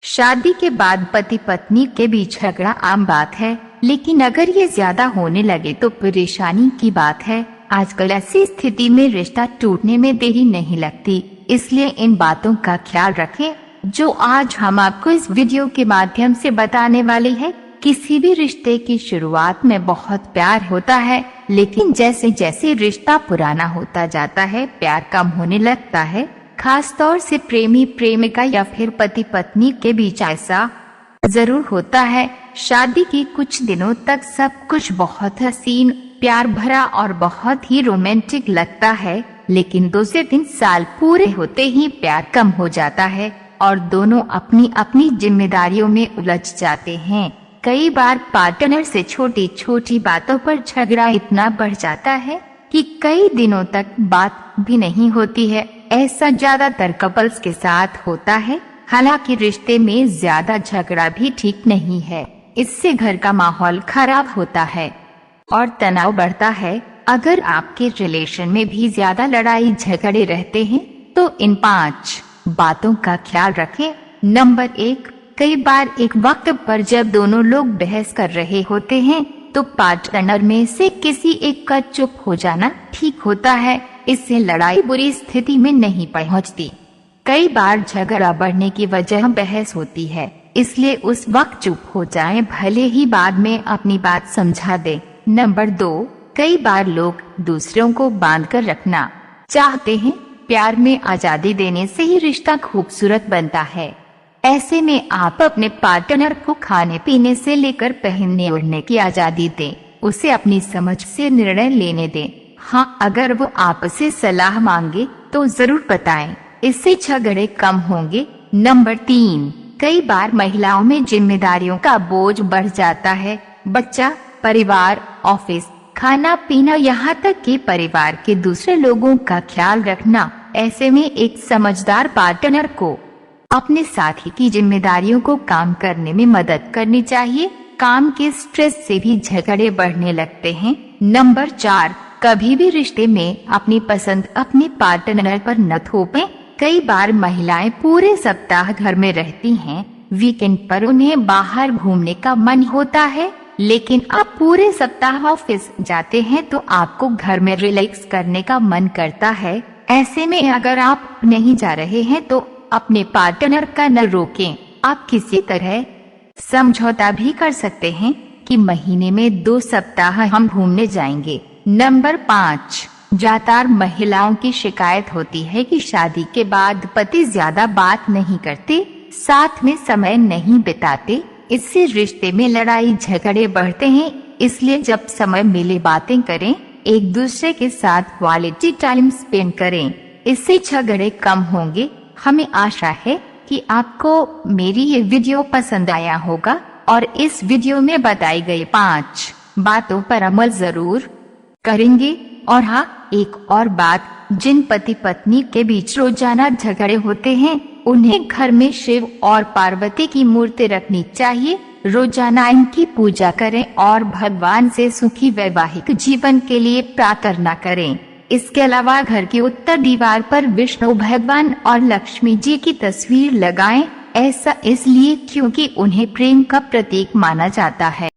शादी के बाद पति पत्नी के बीच झगड़ा आम बात है, लेकिन अगर ये ज्यादा होने लगे तो परेशानी की बात है। आजकल ऐसी स्थिति में रिश्ता टूटने में देरी नहीं लगती, इसलिए इन बातों का ख्याल रखें जो आज हम आपको इस वीडियो के माध्यम से बताने वाले हैं। किसी भी रिश्ते की शुरुआत में बहुत प्यार होता है, लेकिन जैसे जैसे रिश्ता पुराना होता जाता है प्यार कम होने लगता है। खास तौर से प्रेमी प्रेमिका या फिर पति पत्नी के बीच ऐसा जरूर होता है। शादी के कुछ दिनों तक सब कुछ बहुत हसीन, प्यार भरा और बहुत ही रोमांटिक लगता है, लेकिन 2 से 3 साल पूरे होते ही प्यार कम हो जाता है और दोनों अपनी अपनी जिम्मेदारियों में उलझ जाते हैं। कई बार पार्टनर से छोटी छोटी बातों पर झगड़ा इतना बढ़ जाता है कि कई दिनों तक बात भी नहीं होती है। ऐसा ज्यादातर कपल्स के साथ होता है। हालांकि रिश्ते में ज्यादा झगड़ा भी ठीक नहीं है, इससे घर का माहौल खराब होता है और तनाव बढ़ता है। अगर आपके रिलेशन में भी ज्यादा लड़ाई झगड़े रहते हैं तो इन 5 बातों का ख्याल रखें। नंबर 1, कई बार एक वक्त पर जब दोनों लोग बहस कर रहे होते हैं तो पार्टनर में से किसी एक का चुप हो जाना ठीक होता है। इससे लड़ाई बुरी स्थिति में नहीं पहुंचती। कई बार झगड़ा बढ़ने की वजह बहस होती है, इसलिए उस वक्त चुप हो जाएं, भले ही बाद में अपनी बात समझा दे। नंबर 2, कई बार लोग दूसरों को बांध कर रखना चाहते हैं। प्यार में आजादी देने से ही रिश्ता खूबसूरत बनता है। ऐसे में आप अपने पार्टनर को खाने पीने से लेकर पहनने ओढ़ने की आजादी दें, उसे अपनी समझ से निर्णय लेने दें। हाँ, अगर वो आपसे सलाह मांगे तो जरूर बताएं, इससे झगड़े कम होंगे। नंबर 3, कई बार महिलाओं में जिम्मेदारियों का बोझ बढ़ जाता है। बच्चा, परिवार, ऑफिस, खाना पीना, यहाँ तक कि परिवार के दूसरे लोगों का ख्याल रखना। ऐसे में एक समझदार पार्टनर को अपने साथी की जिम्मेदारियों को काम करने में मदद करनी चाहिए। काम के स्ट्रेस से भी झगड़े बढ़ने लगते हैं। नंबर 4, कभी भी रिश्ते में अपनी पसंद अपने पार्टनर पर न थोपें। कई बार महिलाएं पूरे सप्ताह घर में रहती हैं, वीकेंड पर उन्हें बाहर घूमने का मन होता है, लेकिन आप पूरे सप्ताह ऑफिस जाते हैं तो आपको घर में रिलैक्स करने का मन करता है। ऐसे में अगर आप नहीं जा रहे हैं तो अपने पार्टनर का न रोकें। आप किसी तरह समझौता भी कर सकते हैं कि महीने में 2 सप्ताह हम घूमने जाएंगे। नंबर 5, ज्यादातर महिलाओं की शिकायत होती है कि शादी के बाद पति ज्यादा बात नहीं करते, साथ में समय नहीं बिताते। इससे रिश्ते में लड़ाई झगड़े बढ़ते हैं। इसलिए जब समय मिले बातें करें, एक दूसरे के साथ क्वालिटी टाइम स्पेंड करें, इससे झगड़े कम होंगे। हमें आशा है कि आपको मेरी ये वीडियो पसंद आया होगा और इस वीडियो में बताई गई 5 बातों पर अमल जरूर करेंगे। और हाँ, एक और बात, जिन पति पत्नी के बीच रोजाना झगड़े होते हैं उन्हें घर में शिव और पार्वती की मूर्ति रखनी चाहिए। रोजाना इनकी पूजा करें और भगवान से सुखी वैवाहिक जीवन के लिए प्रार्थना करें। इसके अलावा घर की उत्तर दीवार पर विष्णु भगवान और लक्ष्मी जी की तस्वीर लगाएं। ऐसा इसलिए क्योंकि उन्हें प्रेम का प्रतीक माना जाता है।